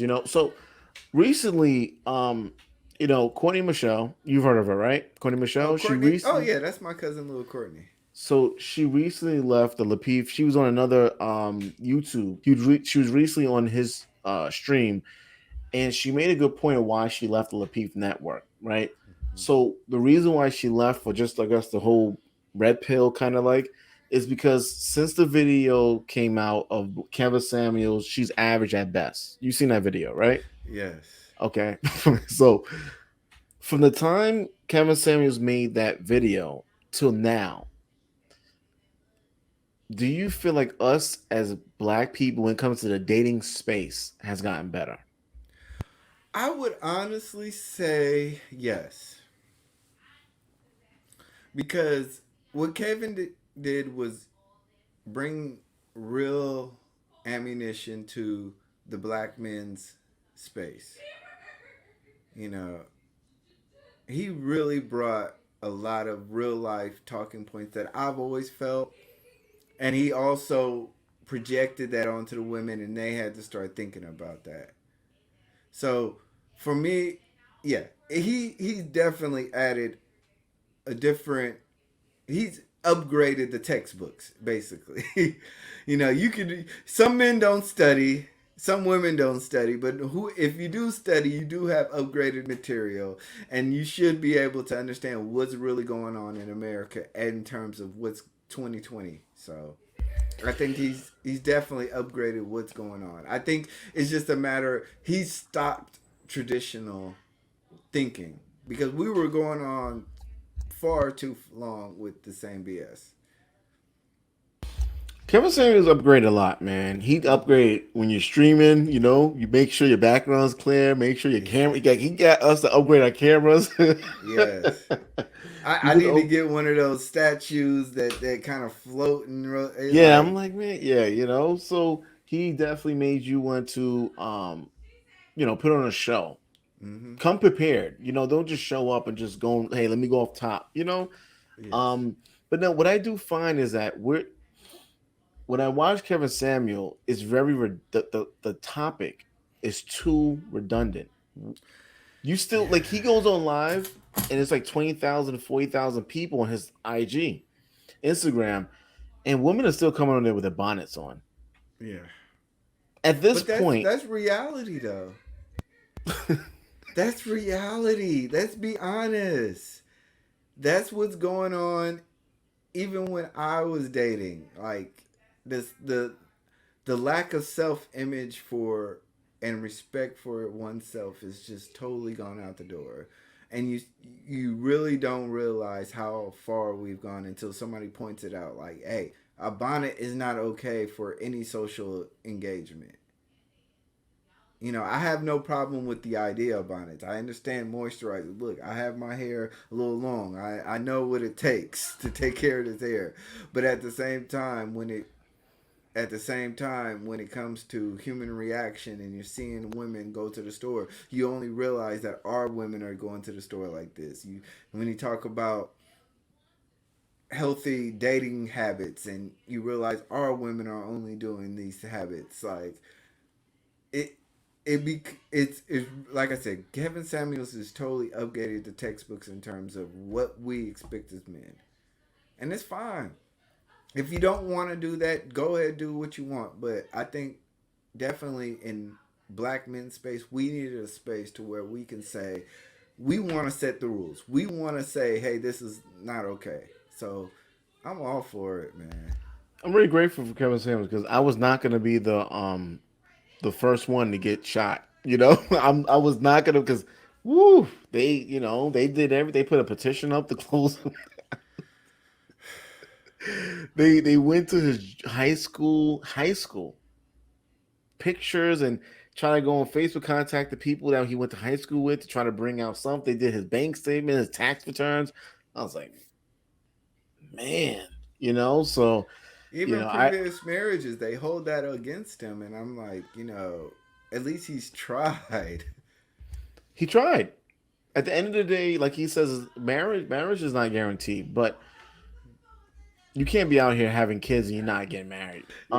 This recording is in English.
happens. So recently, Courtney Michelle, you've heard of her, right? Courtney Oh, Michelle. She Courtney. Oh, recently, yeah, that's my cousin, little Courtney. so she recently left the Lapeef. She was on another YouTube. She was recently on his stream, and she made a good point of why she left the Lapeef network, right? Mhm. So the reason why she left, for just I guess the whole red pill kind of like, is because since the video came out of Kevin Samuels, she's average at best. You seen that video, right? Yes. Okay. So from the time Kevin Samuels made that video till now, do you feel like us as black people, when it comes to the dating space, has gotten better? I would honestly say yes. Because what did was bring real ammunition to the black men's space. You know, he really brought a lot of real life talking points that I've always felt. And he also projected that onto the women, and they had to start thinking about that. So for me, yeah, he definitely added a different. He's upgraded the textbooks basically. You could some men don't study, some women don't study, but who if you do study, you do have upgraded material, and you should be able to understand what's really going on in America in terms of what's 2020. So I think he's definitely upgraded what's going on. I think it's just a matter he's stopped traditional thinking because we were going on far too long with the same BS. Kevin Samuels upgraded a lot, man. He Mm-hmm. upgraded when you're streaming. You make sure your background's clear. Make sure your camera. He got us to upgrade our cameras. Yes. he I was, need to get one of those statues that kind of float and yeah. I'm like, like, man, yeah. So he definitely made you want to, put on a show. mm-hmm. Come prepared. Don't just show up and just go. Hey, let me go off top. Yes. Um, but no, what I do find is that when I watch Kevin Samuel, it's the topic is too redundant. You still Yeah. like he goes on live and it's like 20,000 to 40,000 people on his IG, Instagram, and women are still coming on there with their bonnets on. Yeah. At this But that's point, that's reality though. That's reality. Let's be honest. That's what's going on even when I was dating. Like this the lack of self image for and respect for oneself is just totally gone out the door. And you really don't realize how far we've gone until somebody points it out like, hey, a bonnet is not okay for any social engagement. I have no problem with the idea of bonnets. I understand moisturizer. Look, I have my hair a little long. I know what it takes to take care of this hair. But at the same time when it comes to human reaction and you're seeing women go to the store, you only realize that our women are going to the store like this. When you talk about healthy dating habits and you realize our women are only doing these habits, like it it's like I said, Kevin Samuels has totally updated the textbooks in terms of what we expect as men. And it's fine. If you don't want to do that, go ahead do what you want. But I think definitely in black men's space, we needed a space to where we can say, we want to set the rules. We want to say, hey, this is not okay. So I'm all for it, man. I'm really grateful for Kevin Samuels because I was not going to be the first one to get shot. I was not going to because woo they did everything. They put a petition up to close. They went to his high school pictures and try to go on Facebook, contact the people that he went to high school with to try to bring out something. They did his bank statement, his tax returns. I was like, man, so Even I previous marriages, they hold that against him. And I'm like, at least he's tried. he tried. At the end of the day, like he says, marriage is not guaranteed, but you can't be out here having kids and you're not getting married. Yeah.